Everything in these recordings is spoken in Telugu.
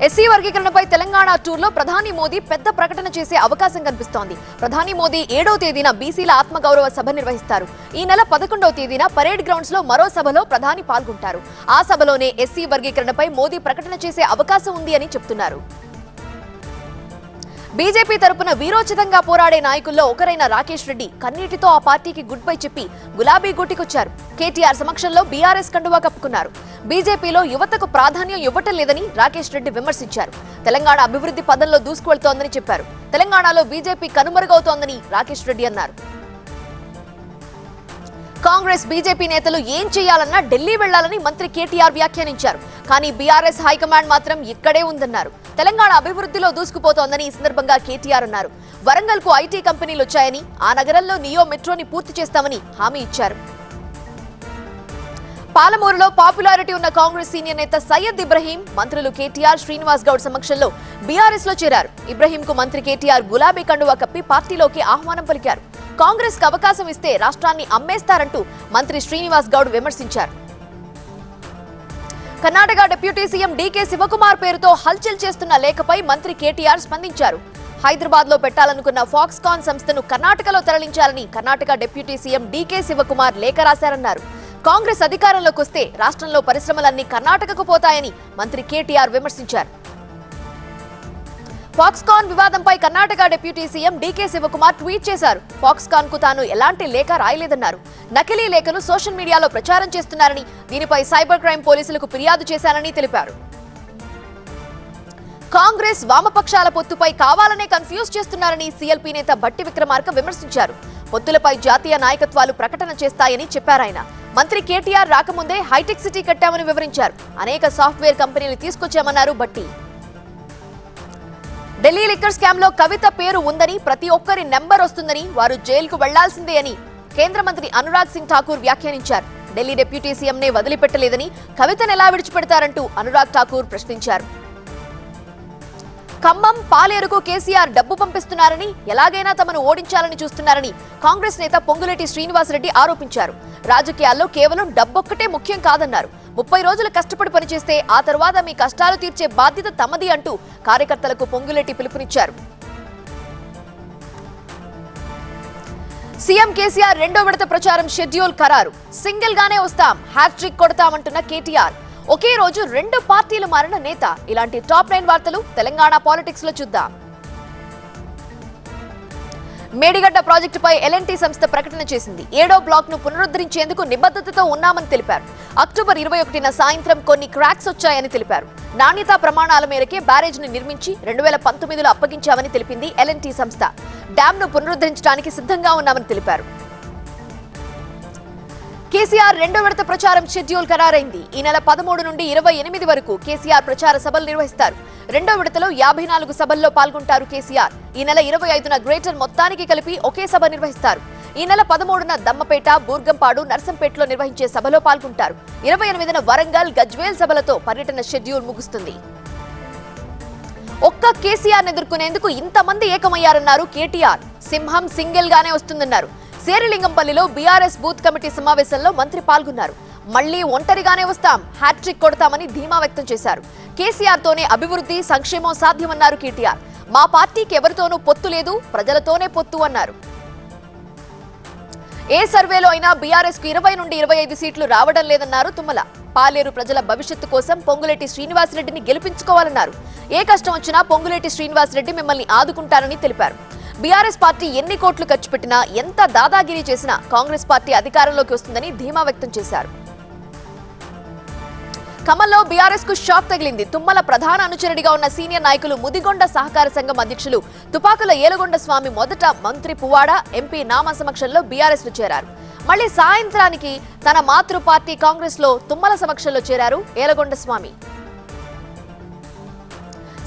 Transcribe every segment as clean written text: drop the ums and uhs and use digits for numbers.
ఎస్సీ వర్గీకరణపై తెలంగాణ టూర్లో ప్రధాని మోదీ పెద్ద ప్రకటన చేసే అవకాశం కనిపిస్తోంది. ప్రధాని మోదీ 7వ తేదీన బీసీల ఆత్మగౌరవ సభ నిర్వహిస్తారు. ఈ నెల 11వ తేదీన పరేడ్ గ్రౌండ్స్ లో మరో సభలో ప్రధాని పాల్గొంటారు. ఆ సభలోనే ఎస్సీ వర్గీకరణపై మోదీ ప్రకటన చేసే అవకాశం ఉంది అని చెప్తున్నారు. బీజేపీ తరపున వీరోచితంగా పోరాడే నాయకుల్లో ఒకరైన రాకేష్ రెడ్డి కన్నీటితో ఆ పార్టీకి గుడ్ బై చెప్పి గులాబీ గూటికొచ్చారు. కేటీఆర్ సమక్షంలో బీఆర్ఎస్ కండువా కప్పుకున్నారు. బీజేపీలో యువతకు ప్రాధాన్యం ఇవ్వటం లేదని రాకేష్ రెడ్డి విమర్శించారు. తెలంగాణ అభివృద్ధి పదంలో దూసుకువెళ్తోందని చెప్పారు. తెలంగాణలో బీజేపీ కనుమరుగవుతోందని రాకేష్ రెడ్డి అన్నారు. కాంగ్రెస్ బీజేపీ నేతలు ఏం చేయాలన్నా ఢిల్లీ వెళ్లాలని మంత్రి కేటీఆర్ వ్యాఖ్యానించారు. కానీ బీఆర్ఎస్ హైకమాండ్ మాత్రం ఇక్కడే ఉందన్నారు. తెలంగాణ అభివృద్ధిలో దూసుకుపోతోందని ఈ సందర్భంగా కేటీఆర్ అన్నారు. వరంగల్ కు ఐటీ కంపెనీలు వచ్చాయని, ఆ నగరంలో నియో మెట్రోని పూర్తి చేస్తామని హామీ ఇచ్చారు. పాలమూరులో పాపులారిటీ ఉన్న కాంగ్రెస్ సీనియర్ నేత సయ్యద్ ఇబ్రహీం మంత్రులు కేటీఆర్, శ్రీనివాస్ గౌడ్ సమక్షంలో బీఆర్ఎస్ లో చేరారు. ఇబ్రహీం కు మంత్రి కేటీఆర్ గులాబీ కండువా కప్పి పార్టీలోకి ఆహ్వానం పలికారు. కాంగ్రెస్ కు అవకాశం ఇస్తే రాష్ట్రాన్ని అమ్మేస్తారంటూ మంత్రి శ్రీనివాస్ గౌడ్ విమర్శించారు. Karnataka deputy CM DK Shivakumar పేరుతో హల్చల్ చేస్తున్న లేఖపై మంత్రి కేటీఆర్ స్పందించారు. హైదరాబాద్ లో పెట్టాలనుకున్న ఫాక్స్కాన్ సంస్థను కర్ణాటకలో తరలించాలని Karnataka deputy CM DK Shivakumar లేఖ రాశారన్నారు. కాంగ్రెస్ అధికారంలోకి వస్తే రాష్ట్రంలో పరిశ్రమలన్నీ కర్ణాటకకు పోతాయని మంత్రి కేటీఆర్ విమర్శించారు. ఫాక్స్కాన్ వివాదంపై Karnataka deputy CM DK Shivakumar tweet చేశారు. ఫాక్స్కాన్ కు తాను ఎలాంటి లేఖ రాయలేదన్నారు. నకిలీ లేఖను సోషల్ మీడియాలో ప్రచారం చేస్తున్నారని, దీనిపై సైబర్ క్రైమ్ పోలీసులకు ఫిర్యాదు చేశారని తెలిపారు. కాంగ్రెస్ వామపక్షాల పొత్తుపై కావాలనే కన్ఫ్యూజ్ చేస్తున్నారని సీఎల్పీ నేత భట్టి విక్రమార్క విమర్శించారు. పొత్తులపై జాతీయ నాయకత్వాలు ప్రకటన చేస్తాయని చెప్పారాయన. మంత్రి కేటీఆర్ రాకముందే హైటెక్ సిటీ కట్టామని వివరించారు. అనేక సాఫ్ట్వేర్ కంపెనీలు తీసుకొచ్చామన్నారు భట్టి. ఢిల్లీ లిక్కర్ స్కామ్ లో కవిత పేరు ఉందని, ప్రతి ఒక్కరి నెంబర్ వస్తుందని, వారు జైలుకు వెళ్లాల్సిందే అని కేంద్ర మంత్రి అనురాగ్ సింగ్ ఠాకూర్ వ్యాఖ్యానించారు. ఢిల్లీ డిప్యూటీ సీఎంనే వదిలిపెట్టలేదని కవితను ఎలా విడిచిపెడతారంటూ అనురాగ్ ఠాకూర్ ప్రశ్నించారు. ఖమ్మం, పాలేరుకు కేసీఆర్ డబ్బు పంపిస్తున్నారని, ఎలాగైనా తమను ఓడించాలని చూస్తున్నారని కాంగ్రెస్ నేత పొంగులేటి శ్రీనివాసరెడ్డి ఆరోపించారు. రాజకీయాల్లో కేవలం డబ్బొక్కటే ముఖ్యం కాదన్నారు. 30 రోజులు కష్టపడి పనిచేస్తే ఆ తర్వాత మీ కష్టాలు తీర్చే బాధ్యత తమది అంటూ కార్యకర్తలకు పొంగులేటి పిలుపునిచ్చారు. సీఎం కేసీఆర్ 2వ విడత ప్రచారం షెడ్యూల్ ఖరారు. సింగిల్ గానే వస్తాం, హ్యాట్రిక్ కొడతామంటున్న కేటీఆర్. ఒకే రోజు 2 పార్టీలు మారిన నేత. ఇలాంటి టాప్ 9 వార్తలు తెలంగాణ పాలిటిక్స్ లో చూద్దాం. మేడిగడ్డ ప్రాజెక్టుపై ఎల్ఎన్టీ సంస్థ ప్రకటన చేసింది. 7వ బ్లాక్ ను పునరుద్ధరించేందుకు నిబద్ధతతో ఉన్నామని తెలిపారు. అక్టోబర్ 21న సాయంత్రం కొన్ని క్రాక్స్ వచ్చాయని తెలిపారు. నాణ్యతా ప్రమాణాల మేరకే బ్యారేజ్ ని నిర్మించి 2019లో అప్పగించామని తెలిపింది ఎల్ఎన్టీ సంస్థ. డ్యామ్ ను పునరుద్ధరించడానికి సిద్ధంగా ఉన్నామని తెలిపారు. కేసీఆర్ 2వ విడత ప్రచారం షెడ్యూల్ ఖరారైంది. ఈ నెల 13 నుండి 28 వరకు కేసీఆర్ ప్రచార సభలు నిర్వహిస్తారు. 2వ విడతలో 54 సభల్లో పాల్గొంటారు కేసీఆర్. ఈ నెల 25న గ్రేటర్ మొత్తానికి కలిపి ఒకే సభ నిర్వహిస్తారు. ఈ నెల 13న దమ్మపేట, బూర్గంపాడు, నర్సంపేటలో నిర్వహించే సభలో పాల్గొంటారు. 28న వరంగల్, గజ్వేల్ సభలతో పర్యటన షెడ్యూల్ ముగుస్తుంది. ఒక్క కేసీఆర్ ఎదుర్కొనేందుకు ఇంతమంది ఏకమయ్యారన్నారు కేటీఆర్. సింహం సింగిల్ గానే వస్తుందన్నారు. శేరిలింగంపల్లిలో బీఆర్ఎస్ బూత్ కమిటీ సమావేశంలో మంత్రి పాల్గొన్నారు. మళ్లీ ఒంటరిగానే వస్తాం, హ్యాట్రిక్ కొడతామని ధీమా వ్యక్తం చేశారు. కేసీఆర్ తోనే అభివృద్ధి, సంక్షేమం సాధ్యమన్నారు కేటీఆర్. మా పార్టీకి ఎవరితోనూ పొత్తు లేదు, ప్రజలతోనే పొత్తు అన్నారు. ఏ సర్వేలో అయినా బీఆర్ఎస్ కు 20 నుండి 25 సీట్లు రావడం లేదన్నారు తుమ్మల. పాలేరు ప్రజల భవిష్యత్తు కోసం పొంగులేటి శ్రీనివాసరెడ్డిని గెలిపించుకోవాలన్నారు. ఏ కష్టం వచ్చినా పొంగులేటి శ్రీనివాసరెడ్డి మిమ్మల్ని ఆదుకుంటారని తెలిపారు. బీఆర్ఎస్ పార్టీ ఎన్ని కోట్లు ఖర్చు పెట్టినా, ఎంత దాదాగిరీ చేసినా కాంగ్రెస్ పార్టీ అధికారంలోకి వస్తుందని ధీమా వ్యక్తం చేశారు. ఖమ్మంలో బీఆర్ఎస్ కు షాక్ తగిలింది. తుమ్మల ప్రధాన అనుచరుడిగా ఉన్న సీనియర్ నాయకులు ముదిగొండ సహకార సంఘం అధ్యక్షులు తుపాకుల ఏలగొండ స్వామి మొదట మంత్రి పువ్వాడ, ఎంపీ నామా సమక్షంలో బీఆర్ఎస్ లో చేరారు. మళ్లీ సాయంత్రానికి తన మాతృ పార్టీ కాంగ్రెస్ లో తుమ్మల సమక్షంలో చేరారు ఏలగొండ స్వామి.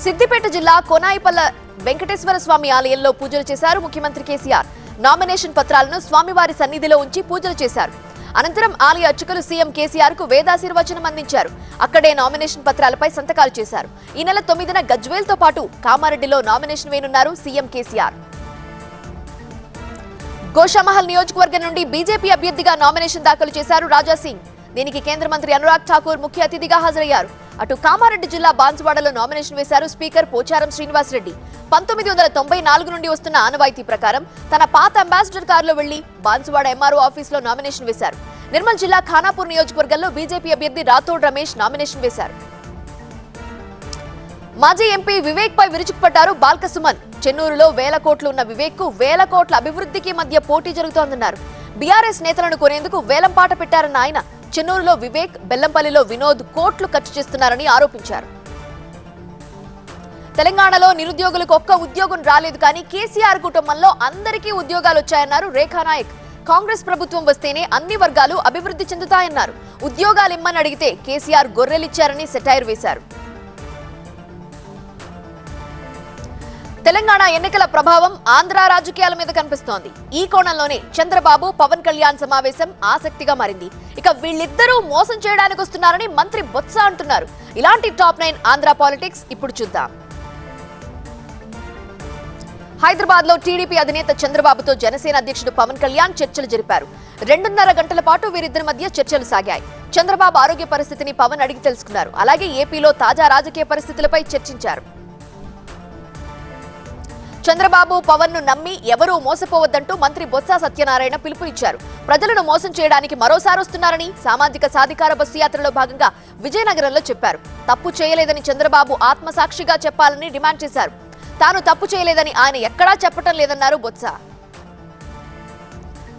సిద్దిపేట జిల్లా కోనాయిపల్ల వెంకటేశ్వర స్వామి ఆలయంలో పూజలు చేశారు ముఖ్యమంత్రి కేసీఆర్. నామినేషన్ పత్రాలను స్వామివారి సన్నిధిలో ఉంచి పూజలు చేశారు. అనంతరం ఆలయ అర్చకులు సీఎం కేసీఆర్ కు వేదాశీర్వచనం అందించారు. అక్కడే నామినేషన్ పత్రాలపై సంతకాలు చేశారు. ఈ నెల 9న గజ్వేల్ తో పాటు కామారెడ్డిలో నామినేషన్ వేయనున్నారు సీఎం కేసీఆర్. గోషామహల్ నియోజకవర్గం నుండి బీజేపీ అభ్యర్థిగా నామినేషన్ దాఖలు చేశారు రాజాసింగ్. దీనికి కేంద్ర మంత్రి అనురాగ్ ఠాకూర్ ముఖ్య అతిథిగా హాజరయ్యారు. అటు కామారెడ్డి జిల్లా బాన్సువాడలో నామినేషన్ వేశారు స్పీకర్ పోచారం శ్రీనివాస్ రెడ్డి. 1994 నుండి వస్తున్న ఆనవాయితీ ప్రకారం తన పాత అంబాసిడర్ కారులో వెళ్లి బాన్సువాడ ఎంఆర్ఓ ఆఫీసులో నామినేషన్ వేశారు. నిర్మల్ జిల్లా ఖానాపూర్ నియోజకవర్గంలో బీజేపీ అభ్యర్థి రాథోడ్ రమేష్ నామినేషన్ వేశారు. మాజీ ఎంపీ వివేక్ పై విరుచుకుపడ్డారు బాల్క సుమన్. చెన్నూరులో వేల కోట్లు ఉన్న వివేక్ కు వేల కోట్ల అభివృద్ధికి మధ్య పోటీ జరుగుతోందన్నారు. బీఆర్ఎస్ నేతలను కొనేందుకు వేలంపాట పెట్టారన్న ఆయన చెన్నూరులో వివేక్, బెల్లంపల్లిలో వినోద్ కోట్లు ఖర్చు చేస్తున్నారని ఆరోపించారు. తెలంగాణలో నిరుద్యోగులకు ఒక్క ఉద్యోగం రాలేదు, కానీ కేసీఆర్ కుటుంబంలో అందరికీ ఉద్యోగాలు వచ్చాయన్నారు రేఖా నాయక్. కాంగ్రెస్ ప్రభుత్వం వస్తేనే అన్ని వర్గాలు అభివృద్ధి చెందుతాయన్నారు. ఉద్యోగాలు ఇమ్మని అడిగితే కేసీఆర్ గొర్రెలిచ్చారని సెటైర్ వేశారు. తెలంగాణ ఎన్నికల ప్రభావం ఆంధ్ర రాజకీయాల మీద కనిపిస్తోంది. ఈ కోణంలోనే చంద్రబాబు, పవన్ కళ్యాణ్ సమావేశం ఆసక్తిగా మారింది. ఇక వీళ్ళిద్దరూ మోసం చేయడానికి వస్తున్నారని మంత్రి బొత్స అంటున్నారు. ఇలాంటి టాప్ 9 ఆంధ్ర పాలిటిక్స్ ఇప్పుడు చూద్దాం. హైదరాబాద్ లో టీడీపీ అధినేత చంద్రబాబుతో జనసేన అధ్యక్షుడు పవన్ కళ్యాణ్ చర్చలు జరిపారు. 2.5 గంటల పాటు వీరిద్దరి మధ్య చర్చలు సాగాయి. చంద్రబాబు ఆరోగ్య పరిస్థితిని పవన్ అడిగి తెలుసుకున్నారు. అలాగే ఏపీలో తాజా రాజకీయ పరిస్థితులపై చర్చించారు. చంద్రబాబు, పవన్ ను నమ్మి ఎవరూ మోసపోవద్దంటూ మంత్రి బొత్స సత్యనారాయణ పిలుపునిచ్చారు. ప్రజలను మోసం చేయడానికి మరోసారి వస్తున్నారని సామాజిక సాధికార బస్సు యాత్రలో భాగంగా విజయనగరంలో చెప్పారు. తప్పు చేయలేదని చంద్రబాబు ఆత్మసాక్షిగా చెప్పాలని డిమాండ్ చేశారు. తాను తప్పు చేయలేదని ఆయన ఎక్కడా చెప్పటం లేదన్నారు బొత్స.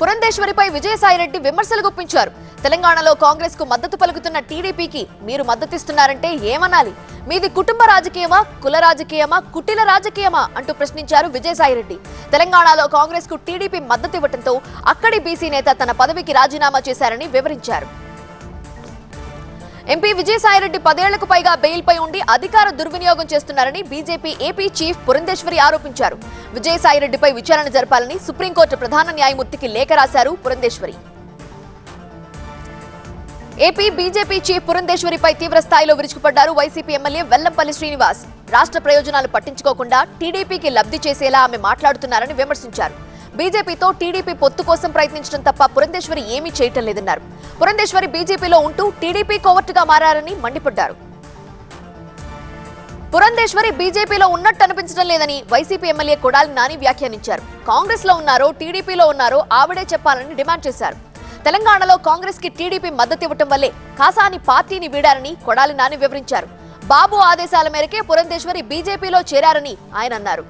పురంధేశ్వరిపై విజయసాయిరెడ్డి విమర్శలు గుప్పించారు. తెలంగాణలో కాంగ్రెస్ కు మద్దతు పలుకుతున్న టీడీపీకి మీరు మద్దతిస్తున్నారంటే ఏమనాలి? మీది కుటుంబ రాజకీయమా, కుల రాజకీయమా, కుటిల రాజకీయమా అంటూ ప్రశ్నించారు విజయసాయిరెడ్డి. తెలంగాణలో కాంగ్రెస్ కు టీడీపీ మద్దతు ఇవ్వడంతో అక్కడి బీసీ నేత తన పదవికి రాజీనామా చేశారని వివరించారు. ఎంపీ విజయసాయిరెడ్డి 10 ఏళ్లకు పైగా బెయిల్ పై ఉండి అధికార దుర్వినియోగం చేస్తున్నారని బీజేపీ ఏపీ చీఫ్ పురంధేశ్వరి ఆరోపించారు. విజయసాయిరెడ్డిపై విచారణ జరపాలని సుప్రీంకోర్టు ప్రధాన న్యాయమూర్తికి లేఖ రాశారు పురంధేశ్వరి. ఏపీ బీజేపీ చీఫ్ పురంధేశ్వరిపై తీవ్ర స్థాయిలో విరుచుకుపడ్డారు వైసీపీ ఎమ్మెల్యే వెల్లంపల్లి శ్రీనివాస్. రాష్ట్ర ప్రయోజనాలు పట్టించుకోకుండా టీడీపీకి లబ్ధి చేసేలా ఆమె మాట్లాడుతున్నారని విమర్శించారు. బీజేపీతో టీడీపీ పొత్తు కోసం ప్రయత్నించడం తప్ప పురంధేశ్వరి ఏమీ చేయటం లేదన్నారు. పురంధేశ్వరి బీజేపీలో ఉంటూ టీడీపీ కోవర్టుగా మారారని మండిపడ్డారు. పురంధేశ్వరి బీజేపీలో ఉన్నట్టు అనిపించడం లేదని వైసీపీ ఎమ్మెల్యే కొడాలి నాని వ్యాఖ్యానించారు. కాంగ్రెస్ లో ఉన్నారో టీడీపీలో ఉన్నారో ఆవిడే చెప్పాలని డిమాండ్ చేశారు. తెలంగాణలో కాంగ్రెస్ కి టీడీపీ మద్దతు ఇవ్వటం వల్లే కాసాని పార్టీని వీడారని కొడాలి నాని వివరించారు. బాబు ఆదేశాల మేరకే పురంధేశ్వరి బీజేపీలో చేరారని ఆయన అన్నారు.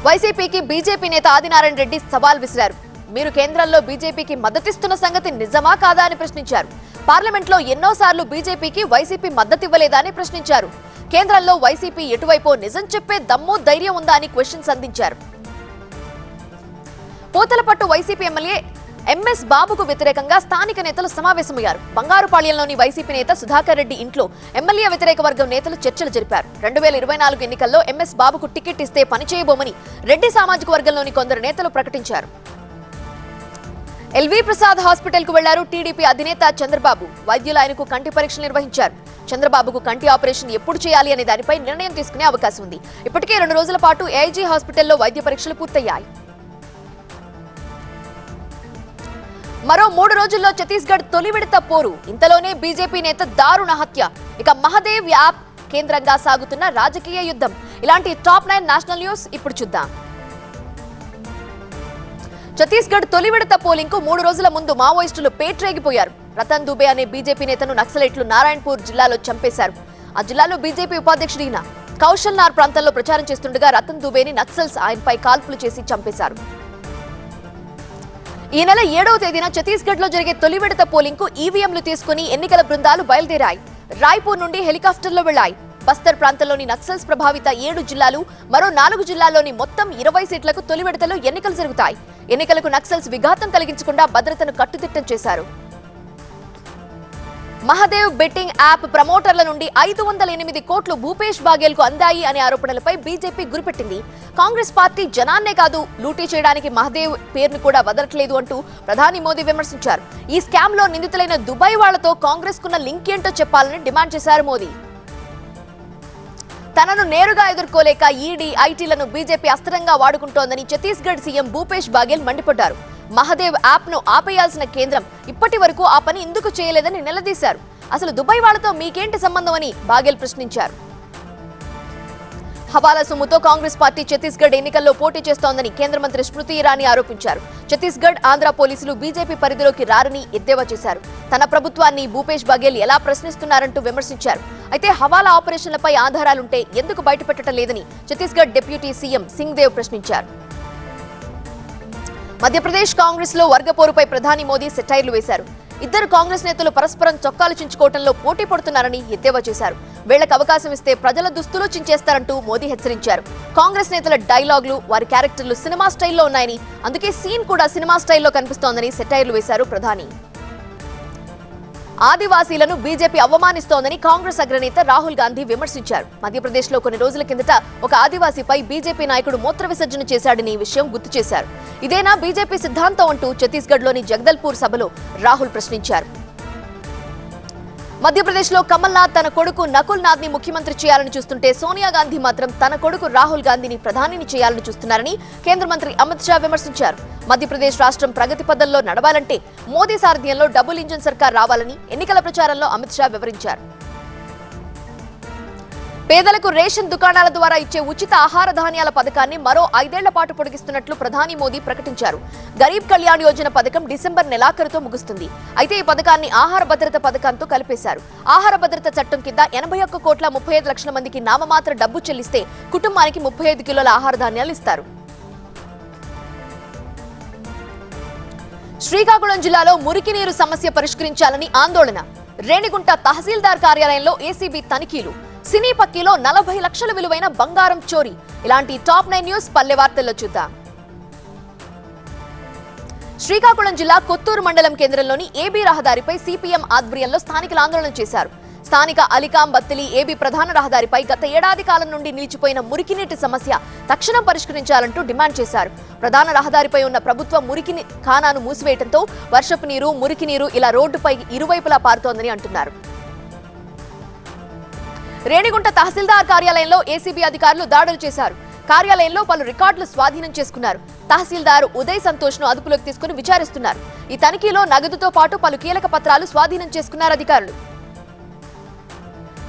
వైసీపీకి బీజేపీ నేత ఆదినారాయణ రెడ్డి సవాల్ విసిరారు. మీరు కేంద్రంలో బీజేపీకి మద్దతిస్తున్న సంగతి నిజమా కాదా అని ప్రశ్నించారు. పార్లమెంట్లో ఎన్నోసార్లు బీజేపీకి వైసీపీ మద్దతు ఇవ్వలేదా అని ప్రశ్నించారు. కేంద్రంలో వైసీపీ ఎటువైపో నిజం చెప్పే దమ్ము, ధైర్యం ఉందా అని క్వశ్చన్స్ అందించారు. పోతలపట్టు వైసీపీ ఎమ్మెల్యే ఎంఎస్ బాబుకు వ్యతిరేకంగా స్థానిక నేతలు సమావేశమయ్యారు. బంగారుపాళ్యంలోని వైసీపీ నేత సుధాకర్ రెడ్డి ఇంట్లో ఎమ్మెల్యే వ్యతిరేక వర్గం నేతలు చర్చలు జరిపారు. 2024 ఎన్నికల్లో ఎంఎస్ బాబుకు టికెట్ ఇస్తే పనిచేయబోమని రెడ్డి సామాజిక వర్గంలోని కొందరు నేతలు ప్రకటించారు. ఎల్వి ప్రసాద్ హాస్పిటల్ కు వెళ్లారు టీడీపీ అధినేత చంద్రబాబు. వైద్యులు ఆయనకు కంటి పరీక్షలు నిర్వహించారు. చంద్రబాబుకు కంటి ఆపరేషన్ ఎప్పుడు చేయాలి అనే దానిపై నిర్ణయం తీసుకునే అవకాశం ఉంది. ఇప్పటికే 2 రోజుల పాటు ఏఐజీ హాస్పిటల్లో వైద్య పరీక్షలు పూర్తయ్యాయి. మరో 3 రోజుల్లో ఛత్తీస్గఢ్ తొలి విడత పోరు. ఇంతలోనే బీజేపీ నేత దారుణ హత్య. ఇక మహదేవ్ యాప్ కేంద్రంగా సాగుతున్న రాజకీయ యుద్ధం. ఇలాంటి టాప్ 9 నేషనల్ న్యూస్ ఇప్పుడు చూద్దాం. ఛత్తీస్గఢ్ తొలి విడత పోలింగ్ కు 3 రోజుల ముందు మావోయిస్టులు పేట్రేగిపోయారు. రతన్ దుబే అనే బీజేపీ నేతను నక్సలైట్లు నారాయణపూర్ జిల్లాలో చంపేశారు. ఆ జిల్లాలో బీజేపీ ఉపాధ్యక్షుడు ఈయన కౌశల్నార్ ప్రాంతంలో ప్రచారం చేస్తుండగా రతన్ దుబేని నక్సల్స్ ఆయనపై కాల్పులు చేసి చంపేశారు. ఈ నెల 7వ తేదీన ఛత్తీస్గఢ్ లో జరిగే తొలి విడత పోలింగ్ కు ఈవీఎంలు తీసుకుని ఎన్నికల బృందాలు బయలుదేరాయి. రాయ్పూర్ నుండి హెలికాప్టర్లో వెళ్లాయి. బస్తర్ ప్రాంతంలోని నక్సల్స్ ప్రభావిత 7 జిల్లాలు, మరో 4 జిల్లాల్లోని మొత్తం 20 సీట్లకు తొలి విడతలో ఎన్నికలు జరుగుతాయి. ఎన్నికలకు నక్సల్స్ విఘాతం కలిగించకుండా భద్రతను కట్టుదిట్టం చేశారు. మహదేవ్ బెట్టింగ్ యాప్ ప్రమోటర్ల నుండి 508 కోట్లు భూపేష్ బాగేల్ కు అందాయి అనే ఆరోపణలపై బీజేపీ గురిపెట్టింది. కాంగ్రెస్ పార్టీ జనాన్నే కాదు, లూటీ చేయడానికి మహదేవ్ పేరును కూడా వదలట్లేదు అంటూ ప్రధాని మోదీ విమర్శించారు. ఈ స్కామ్ లో నిందితులైన దుబాయ్ వాళ్లతో కాంగ్రెస్ కున్న లింక్ ఏంటో చెప్పాలని డిమాండ్ చేశారు మోదీ. తనను నేరుగా ఎదుర్కోలేక ఈడీ, ఐటీలను బీజేపీ అస్త్రంగా వాడుకుంటోందని ఛత్తీస్గఢ్ సీఎం భూపేష్ బాగేల్ మండిపడ్డారు. మహదేవ్ యాప్ ను ఆపేయాల్సిన కేంద్రం ఇప్పటి వరకు ఆ పని ఎందుకు చేయలేదని నిలదీశారు. అసలు దుబాయ్ వాళ్లతో మీకేంటి సంబంధం అని బాగేల్ ప్రశ్నించారు. హవాలా సొమ్ముతో కాంగ్రెస్ పార్టీ ఛత్తీస్గఢ్ ఎన్నికల్లో పోటీ చేస్తోందని కేంద్ర మంత్రి స్మృతి ఇరానీ ఆరోపించారు. ఛత్తీస్గఢ్, ఆంధ్ర పోలీసులు బీజేపీ పరిధిలోకి రారని ఎద్దేవా చేశారు. తన ప్రభుత్వాన్ని భూపేష్ బఘేల్ ఎలా ప్రశ్నిస్తున్నారంటూ విమర్శించారు. అయితే హవాలా ఆపరేషన్లపై ఆధారాలుంటే ఎందుకు బయటపెట్టడం లేదని ఛత్తీస్గఢ్ డిప్యూటీ సీఎం సింగ్దేవ్ ప్రశ్నించారు. మధ్యప్రదేశ్ కాంగ్రెస్ లో వర్గపోరుపై ప్రధాని మోదీ సెటైర్లు వేశారు. ఇద్దరు కాంగ్రెస్ నేతలు పరస్పరం చొక్కాలు చించుకోవడంలో పోటీ పడుతున్నారని ఎద్దేవా చేశారు. వీళ్లకు అవకాశం ఇస్తే ప్రజల దుస్తులు చించేస్తారంటూ మోదీ హెచ్చరించారు. కాంగ్రెస్ నేతల డైలాగులు, వారి క్యారెక్టర్లు సినిమా స్టైల్లో ఉన్నాయని, అందుకే సీన్ కూడా సినిమా స్టైల్లో కనిపిస్తోందని సెటైర్లు వేశారు ప్రధాని. ఆదివాసీలను బీజేపీ అవమానిస్తోందని కాంగ్రెస్ అగ్రనేత రాహుల్ గాంధీ విమర్శించారు. మధ్యప్రదేశ్లో కొన్ని రోజుల కిందట ఒక ఆదివాసీపై బీజేపీ నాయకుడు మూత్ర విసర్జన చేశాడని విషయం గుర్తు చేశారు. ఇదేనా బీజేపీ సిద్ధాంతం అంటూ ఛత్తీస్గఢ్లోని జగదల్పూర్ సభలో రాహుల్ ప్రశ్నించారు. మధ్యప్రదేశ్లో కమల్నాథ్ తన కొడుకు నకుల్ నాథ్ ని ముఖ్యమంత్రి చేయాలని చూస్తుంటే సోనియా గాంధీ మాత్రం తన కొడుకు రాహుల్ గాంధీని ప్రధానిని చేయాలని చూస్తున్నారని కేంద్ర మంత్రి అమిత్ షా విమర్శించారు. మధ్యప్రదేశ్ రాష్ట్రం ప్రగతి పథంలో నడవాలంటే మోదీ సారథ్యంలో డబుల్ ఇంజిన్ సర్కార్ రావాలని ఎన్నికల ప్రచారంలో అమిత్ షా వివరించారు. పేదలకు రేషన్ దుకాణాల ద్వారా ఇచ్చే ఉచిత ఆహార ధాన్యాల పథకాన్ని మరో 5 ఏళ్ల పాటు పొడిగిస్తున్నట్లు ప్రధాని మోదీ ప్రకటించారు. గరీబ్ కళ్యాణ్ యోజన పథకం డిసెంబర్ నెలాఖరుతో ముగుస్తుంది. అయితే ఈ పథకాన్ని ఆహార భద్రత పథకంతో కలిపేశారు. ఆహార భద్రత చట్టం కింద 81,35 లక్షల మందికి నామమాత్ర డబ్బు చెల్లిస్తే కుటుంబానికి 35 కిలోల ఆహార ధాన్యాలు ఇస్తారు. శ్రీకాకుళం జిల్లాలో మురికి నీరు సమస్య పరిష్కరించాలని ఆందోళన. రేణిగుంట తహసీల్దార్ కార్యాలయంలో ఏసీబీ తనిఖీలు. సినీ పక్కీలో 40 లక్షల విలువైన బంగారం చోరీ. ఇలాంటి టాప్ 9 న్యూస్ పల్లె వార్తల్లో చూద్దాం. శ్రీకాకుళం జిల్లా కొత్తూరు మండలం కేంద్రంలోని ఏబీ రహదారిపై సిపిఎం ఆధ్వర్యంలో స్థానికులు ఆందోళన చేశారు. స్థానిక అలికాం బత్తిలి ఏబీ ప్రధాన రహదారిపై గత ఏడాది కాలం నుండి నిలిచిపోయిన మురికినీటి సమస్య తక్షణం పరిష్కరించాలంటూ డిమాండ్ చేశారు. ప్రధాన రహదారిపై ఉన్న ప్రభుత్వ మురికి ఖానాను మూసివేయడంతో వర్షపు నీరు, మురికి నీరు ఇలా రోడ్డుపై ఇరువైపులా పారుతోందని అంటున్నారు. రేణిగుంట తహసీల్దార్ కార్యాలయంలో ఏసీబీ అధికారులు దాడులు చేశారు. కార్యాలయంలో పలు రికార్డులు స్వాధీనం చేసుకున్నారు. తహసీల్దార్ ఉదయ్ సంతోష్ ను అదుపులోకి తీసుకుని విచారిస్తున్నారు. ఈ తనిఖీలో నగదుతో పాటు పలు కీలక పత్రాలు స్వాధీనం చేసుకున్నారు అధికారులు.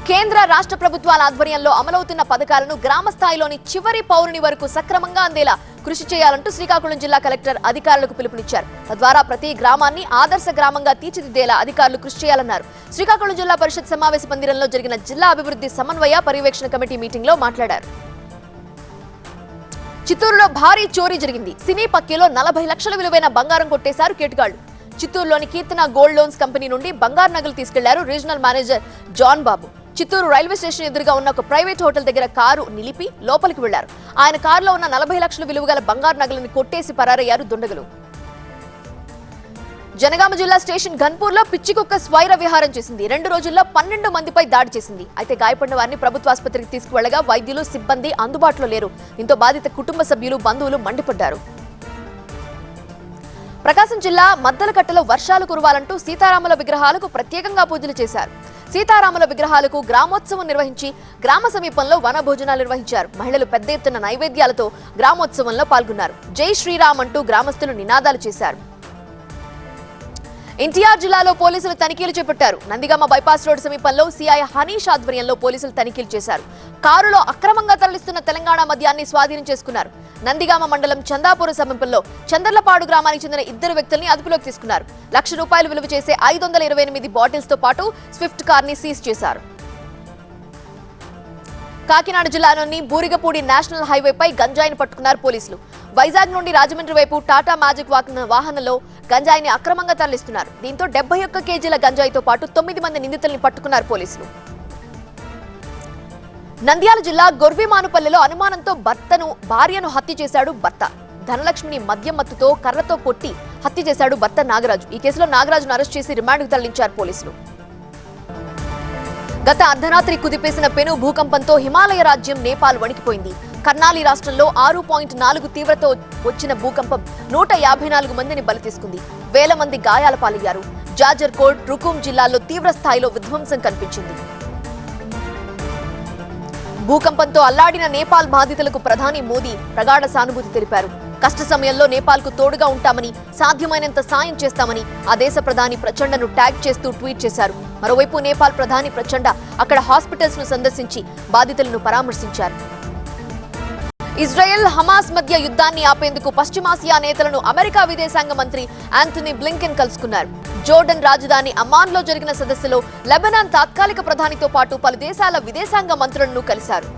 కేంద్ర రాష్ట్ర ప్రభుత్వాల ఆధ్వర్యంలో అమలవుతున్న పథకాలను గ్రామ స్థాయిలోని చివరి పౌరుని వరకు సక్రమంగా అందేలా కృషి చేయాలంటూ శ్రీకాకుళం జిల్లా కలెక్టర్ అధికారులకు పిలుపునిచ్చారు. తద్వారా ప్రతి గ్రామాన్ని ఆదర్శ గ్రామంగా తీర్చిదిద్దేలా అధికారులు కృషి చేయాలన్నారు. శ్రీకాకుళం జిల్లా పరిషత్ సమావేశ మందిరంలో జరిగిన జిల్లా అభివృద్ధి సమన్వయ పర్యవేక్షణ కమిటీ మీటింగ్ లో మాట్లాడారు. చిత్తూరులో భారీ చోరీ జరిగింది. సినీ పక్కీలో 40 లక్షల విలువైన బంగారం కొట్టేశారు కేటుగాళ్లు. చిత్తూరులోని కీర్తన గోల్డ్ లోన్స్ కంపెనీ నుండి బంగారు నగలు తీసుకెళ్లారు రీజనల్ మేనేజర్ జాన్ బాబు. చిత్తూరు రైల్వే స్టేషన్ ఎదురుగా ఉన్న ఒక ప్రైవేట్ హోటల్ దగ్గర కారు నిలిపి లోపలికి వెళ్లారు. ఆయన కారులో ఉన్న 40 లక్షల విలువ గల బంగారు నగలను కొట్టేసి పరారయ్యారు దుండగులు. జనగామ జిల్లా స్టేషన్ ఘన్పూర్ లో పిచ్చి కుక్క స్వైర విహారం చేసింది. 2 రోజుల్లో 12 మందిపై దాడి చేసింది. అయితే గాయపడిన వారిని ప్రభుత్వ ఆసుపత్రికి తీసుకువెళ్లగా వైద్యులు, సిబ్బంది అందుబాటులో లేరు. దీంతో బాధిత కుటుంబ సభ్యులు, బంధువులు మండిపడ్డారు. ప్రకాశం జిల్లా మద్దలకట్టలో వర్షాలు కురవాలంటూ సీతారాముల విగ్రహాలకు ప్రత్యేకంగా పూజలు చేశారు. సీతారాముల విగ్రహాలకు గ్రామోత్సవం నిర్వహించి గ్రామ సమీపంలో వన భోజనాలు నిర్వహించారు. మహిళలు పెద్ద ఎత్తున నైవేద్యాలతో గ్రామోత్సవంలో పాల్గొన్నారు. జై శ్రీరామ్ అంటూ గ్రామస్తులు నినాదాలు చేశారు. ఎన్టీఆర్ జిల్లాలో పోలీసులు తనిఖీలు చేపట్టారు. నందిగామ బైపాస్ రోడ్ సమీపంలో సిఐ హనీష్ ఆధ్వర్యంలో పోలీసులు తనిఖీలు చేశారు. కారులో అక్రమంగా తరలిస్తున్న తెలంగాణ మద్యాన్ని స్వాధీనం చేసుకున్నారు. నందిగామ మండలం చందాపురం సమీపంలో చందర్లపాడు గ్రామానికి చెందిన 2 వ్యక్తుల్ని అదుపులోకి తీసుకున్నారు. ₹1,00,000 విలువ చేసే 528 బాటిల్స్ తో పాటు స్విఫ్ట్ కార్ ని సీజ్ చేశారు. కాకినాడ జిల్లాలోని బూరిగపూడి నేషనల్ హైవేపై గంజాయిని పట్టుకున్నారు పోలీసులు. వైజాగ్ నుండి రాజమండ్రి వైపు టాటా మ్యాజిక్ వాహనంలో గంజాయిని అక్రమంగా తరలిస్తున్నారు. దీంతో 71 కేజీల గంజాయితో పాటు 9 మంది నిందితుల్ని పట్టుకున్నారు పోలీసులు. నంద్యాల జిల్లా గొర్విమానుపల్లెలో అనుమానంతో భార్యను హత్య చేశాడు భర్త. ధనలక్ష్మిని మద్యం మత్తుతో కర్రతో కొట్టి హత్య చేశాడు భర్త నాగరాజు. ఈ కేసులో నాగరాజును అరెస్ట్ చేసి రిమాండ్కు తరలించారు పోలీసులు. గత అర్ధరాత్రి కుదిపేసిన పెను భూకంపంతో హిమాలయ రాజ్యం నేపాల్ వణికిపోయింది. కర్నాలి రాష్ట్రంలో 6.4 తీవ్రతో వచ్చిన భూకంపం 154 మందిని బలి తీసుకుంది. వేల మంది గాయాల పాలయ్యారు. జాజర్కోట్, రుకుమ్ జిల్లాల్లో తీవ్ర స్థాయిలో విధ్వంసం కనిపించింది. భూకంపంతో అల్లాడిన నేపాల్ బాధితులకు ప్రధాని మోదీ ప్రగాఢ సానుభూతి తెలిపారు. కష్ట సమయంలో నేపాల్కు తోడుగా ఉంటామని, సాధ్యమైనంత సాయం చేస్తామని ఆ దేశ ప్రధాని ప్రచండను ట్యాగ్ చేస్తూ ట్వీట్ చేశారు. మరోవైపు నేపాల్ ప్రధాని ప్రచండ అక్కడ హాస్పిటల్స్ ను సందర్శించి బాధితులను పరామర్శించారు. ఇజ్రాయెల్ హమాస్ మధ్య యుద్ధాన్ని ఆపేందుకు పశ్చిమాసియా నేతలను అమెరికా విదేశాంగ మంత్రి యాంథనీ బ్లింకెన్ కలుసుకున్నారు. జోర్డన్ రాజధాని అమ్మాన్లో జరిగిన సదస్సులో లెబనాన్ తాత్కాలిక ప్రధానితో పాటు పలు దేశాల విదేశాంగ మంత్రులను కలిశారు.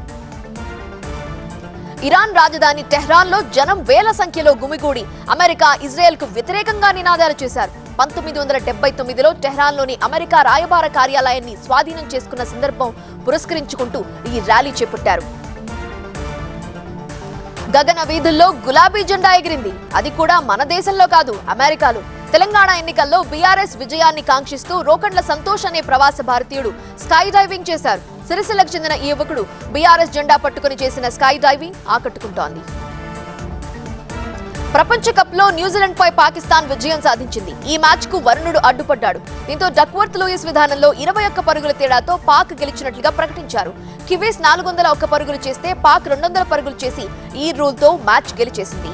ఇరాన్ రాజధాని టెహ్రాన్లో జనం వేల సంఖ్యలో గుమిగూడి అమెరికా, ఇజ్రాయెల్కు వ్యతిరేకంగా నినాదాలు చేశారు. 1979లో టెహ్రాన్లోని అమెరికా రాయబార కార్యాలయాన్ని స్వాధీనం చేసుకున్న సందర్భం పురస్కరించుకుంటూ ఈ ర్యాలీ చేపట్టారు. గగన వీధుల్లో గులాబీ జెండా ఎగిరింది. అది కూడా మన దేశంలో కాదు, అమెరికాలో. తెలంగాణ ఎన్నికల్లో బీఆర్ఎస్ విజయాన్ని కాంక్షిస్తూ రోకండ్ల సంతోష్ అనే ప్రవాస భారతీయుడు స్కై డైవింగ్ చేశారు. సిరిసిల్లకు చెందిన ఈ యువకుడు బీఆర్ఎస్ జెండా పట్టుకుని చేసిన స్కై డైవింగ్ ఆకట్టుకుంటోంది. ప్రపంచ కప్ లో న్యూజిలాండ్ పై పాకిస్తాన్ విజయం సాధించింది. ఈ మ్యాచ్ కు వరుణుడు అడ్డుపడ్డాడు. దీంతో డక్వర్త్ లూయిస్ విధానంలో 21 పరుగుల తేడాతో పాక్ గెలిచినట్లుగా ప్రకటించారు. కివీస్ 401 పరుగులు చేస్తే పాక్ 200 పరుగులు చేసి ఈ రూల్తో మ్యాచ్ గెలిచేసింది.